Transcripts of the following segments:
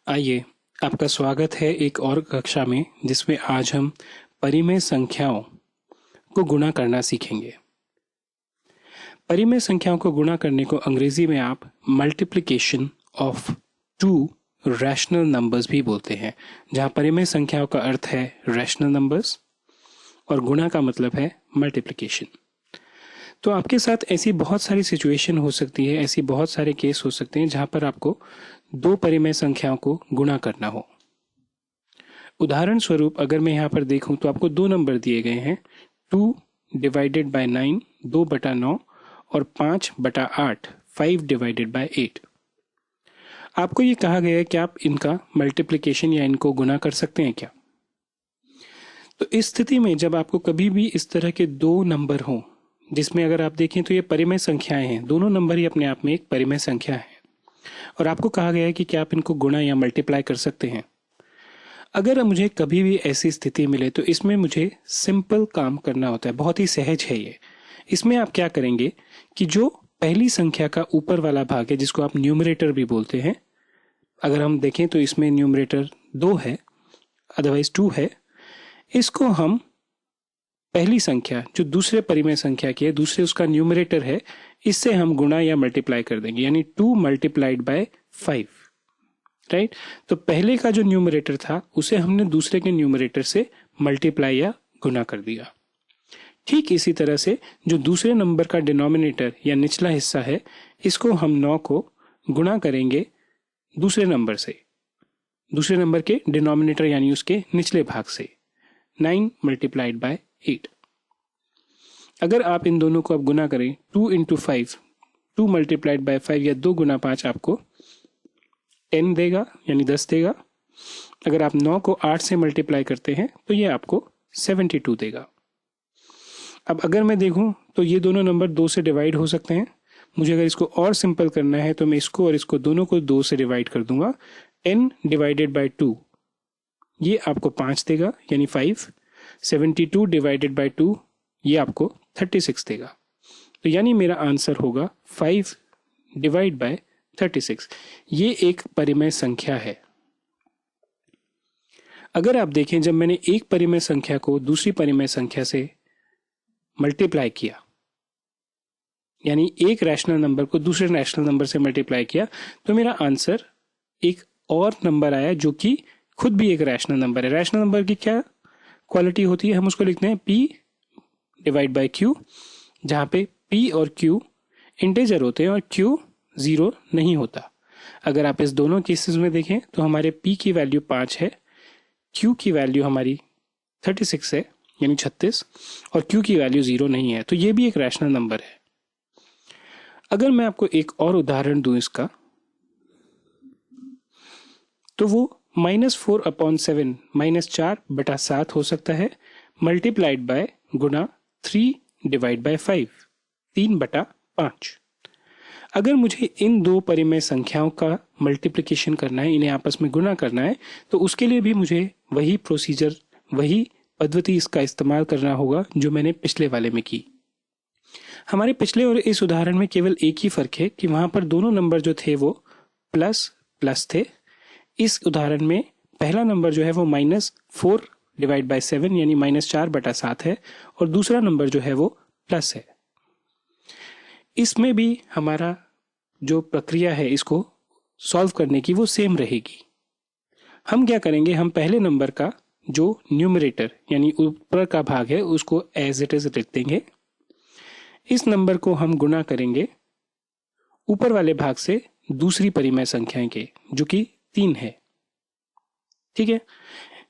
आइए, आपका स्वागत है एक और कक्षा में जिसमें आज हम परिमेय संख्याओं को गुणा करना सीखेंगे। परिमेय संख्याओं को गुणा करने को अंग्रेजी में आप multiplication of to rational numbers भी बोलते हैं, जहां परिमेय संख्याओं का अर्थ है रैशनल नंबर्स और गुणा का मतलब है मल्टीप्लिकेशन। तो आपके साथ ऐसी बहुत सारी सिचुएशन हो सकती है, ऐसी बहुत सारे केस हो सकते हैं जहां पर आपको दो परिमेय संख्याओं को गुणा करना हो। उदाहरण स्वरूप अगर मैं यहाँ पर देखूं तो आपको दो नंबर दिए गए हैं 2 डिवाइडेड बाय 9 2/9 और 5/8 5 डिवाइडेड बाय 8। आपको ये कहा गया है कि आप इनका मल्टीप्लिकेशन या इनको गुणा कर सकते हैं क्या। तो इस स्थिति में जब आपको कभी भी इस तरह के दो नंबर हों जिसमें अगर आप देखें तो ये परिमेय संख्याएं हैं, दोनों नंबर ही अपने आप में एक परिमेय संख्या है और आपको कहा गया है कि क्या आप इनको गुणा या मल्टीप्लाई कर सकते हैं। अगर मुझे कभी भी ऐसी स्थिति मिले तो इसमें मुझे सिंपल काम करना होता है, बहुत ही सहज है ये। इसमें आप क्या करेंगे कि जो पहली संख्या का ऊपर वाला भाग है जिसको आप न्यूमरेटर भी बोलते हैं, अगर हम देखें तो इसमें न्यूमरेटर 2 है, अदरवाइज 2 है, इसको हम पहली संख्या जो दूसरे परिमेय संख्या की है, दूसरे उसका न्यूमरेटर है, इससे हम गुणा या मल्टीप्लाई कर देंगे, यानी 2 मल्टीप्लाइड बाय 5, राइट। तो पहले का जो न्यूमरेटर था उसे हमने दूसरे के न्यूमरेटर से मल्टीप्लाई या गुणा कर दिया। ठीक इसी तरह से जो दूसरे नंबर का डिनोमिनेटर या निचला हिस्सा है, इसको हम 9 को गुणा करेंगे दूसरे नंबर से, दूसरे नंबर के डिनोमिनेटर यानी उसके निचले भाग से, 9 मल्टीप्लाइड बाय 8। अगर आप इन दोनों को अब गुना करें 2 इंटू 5, 2 मल्टीप्लाइड बाय 5 या 2 गुना 5 आपको 10 देगा, यानी 10 देगा। अगर आप 9 को 8 से मल्टीप्लाई करते हैं तो ये आपको 72 देगा। अब अगर मैं देखूं तो ये दोनों नंबर 2 से डिवाइड हो सकते हैं। मुझे अगर इसको और सिंपल करना है तो मैं इसको और इसको दोनों को 2 से डिवाइड कर दूंगा। 10 डिवाइडेड बाय 2 ये आपको 5 देगा, यानी 5। 72 डिवाइडेड बाय 2 ये आपको 36 देगा। तो यानी मेरा आंसर होगा 5 डिवाइड बाय 36। ये एक परिमेय संख्या है। अगर आप देखें, जब मैंने एक परिमेय संख्या को दूसरी परिमेय संख्या से मल्टीप्लाई किया, यानी एक रैशनल नंबर को दूसरे रैशनल नंबर से मल्टीप्लाई किया, तो मेरा आंसर एक और नंबर आया जो कि खुद भी एक रैशनल नंबर है। रैशनल नंबर की क्या क्वालिटी होती है, हम उसको लिखते हैं P डिवाइड बाय Q, जहां पे P और Q इंटेजर होते हैं और Q 0 नहीं होता। अगर आप इस दोनों केसेस में देखें तो हमारे P की वैल्यू 5 है, Q की वैल्यू हमारी 36 है, यानी 36, और Q की वैल्यू 0 नहीं है, तो ये भी एक रैशनल नंबर है। अगर मैं आपको एक और उदाहरण दूं इसका, तो वो -4/7 -4/7 हो सकता है, मल्टीप्लाइड बाय गुणा 3 डिवाइड बाय 5 3/5। अगर मुझे इन दो परिमेय संख्याओं का मल्टीप्लिकेशन करना है, इन्हें आपस में गुणा करना है, तो उसके लिए भी मुझे वही प्रोसीजर, वही पद्धति इसका इस्तेमाल करना होगा जो मैंने पिछले वाले में की। हमारे पिछले और इस उदाहरण में केवल एक ही फर्क है कि वहां पर दोनों नंबर जो थे वो प्लस प्लस थे। इस उदाहरण में पहला नंबर जो है वो -4 डिवाइड बाय 7 यानी -4/7 है और दूसरा नंबर जो है वो प्लस है। इसमें भी हमारा जो प्रक्रिया है इसको सॉल्व करने की वो सेम रहेगी। हम क्या करेंगे, हम पहले नंबर का जो न्यूमरेटर यानी ऊपर का भाग है उसको एज इट इज लिख देंगे। इस नंबर को हम गुणा करेंगे ऊपर वाले भाग से दूसरी परिमेय संख्याएं के, जो कि 3 है, ठीक है।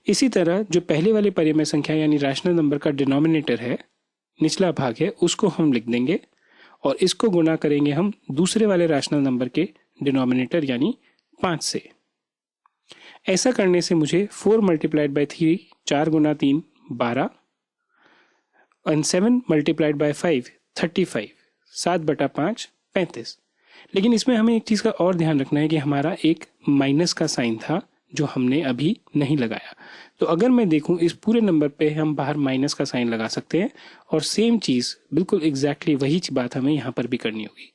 इसी तरह जो पहले वाले परिमेय संख्या यानी रैशनल नंबर का डिनोमिनेटर है, निचला भाग है, उसको हम लिख देंगे और इसको गुणा करेंगे हम दूसरे वाले रैशनल नंबर के डिनोमिनेटर यानी 5 से। ऐसा करने से मुझे 4 मल्टीप्लाइड बाय 3 4 गुना 3 12 और 7 मल्टीप्लाइड बाय 5 35 7/5 35। लेकिन इसमें हमें एक चीज का और ध्यान रखना है कि हमारा एक माइनस का साइन था जो हमने अभी नहीं लगाया। तो अगर मैं देखूं इस पूरे नंबर पे हम बाहर माइनस का साइन लगा सकते हैं और सेम चीज बिल्कुल एग्जैक्टली वही बात हमें यहाँ पर भी करनी होगी।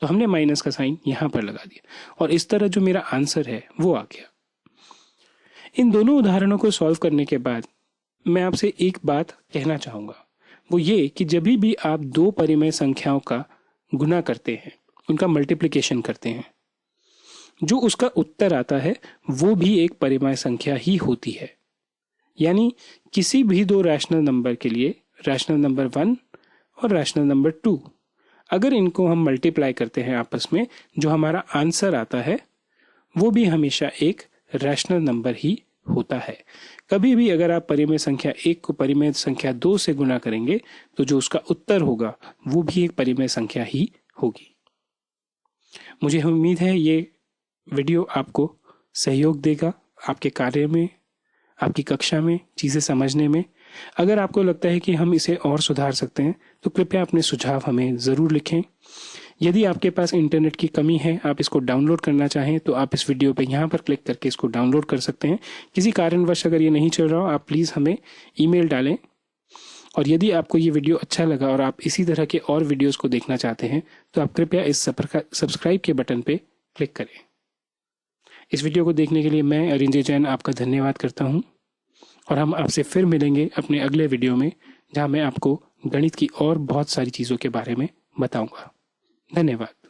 तो हमने माइनस का साइन यहाँ पर लगा दिया और इस तरह जो मेरा आंसर है वो आ गया। इन दोनों उदाहरणों को सॉल्व करने के बाद मैं आपसे एक बात कहना चाहूँगा, वो ये कि जब भी आप दो परिमेय संख्याओं का गुना करते हैं, उनका मल्टीप्लिकेशन करते हैं, जो उसका उत्तर आता है वो भी एक परिमेय संख्या ही होती है। यानी किसी भी दो रैशनल नंबर के लिए, रैशनल नंबर 1 और रैशनल नंबर 2, अगर इनको हम मल्टीप्लाई करते हैं आपस में, जो हमारा आंसर आता है वो भी हमेशा एक रैशनल नंबर ही होता है। कभी भी अगर आप परिमेय संख्या 1 को परिमेय संख्या 2 से गुना करेंगे तो जो उसका उत्तर होगा वो भी एक परिमेय संख्या ही होगी। मुझे उम्मीद है ये वीडियो आपको सहयोग देगा आपके कार्य में, आपकी कक्षा में चीज़ें समझने में। अगर आपको लगता है कि हम इसे और सुधार सकते हैं तो कृपया अपने सुझाव हमें ज़रूर लिखें। यदि आपके पास इंटरनेट की कमी है, आप इसको डाउनलोड करना चाहें तो आप इस वीडियो पे यहाँ पर क्लिक करके इसको डाउनलोड कर सकते हैं। किसी कारणवश अगर ये नहीं चल रहा हो, आप प्लीज़ हमें ईमेल डालें। और यदि आपको ये वीडियो अच्छा लगा और आप इसी तरह के और वीडियोज़ को देखना चाहते हैं तो आप कृपया इस सब्सक्राइब के बटन पर क्लिक करें। इस वीडियो को देखने के लिए मैं अरिंजय जैन आपका धन्यवाद करता हूँ और हम आपसे फिर मिलेंगे अपने अगले वीडियो में, जहाँ मैं आपको गणित की और बहुत सारी चीज़ों के बारे में बताऊँगा। धन्यवाद।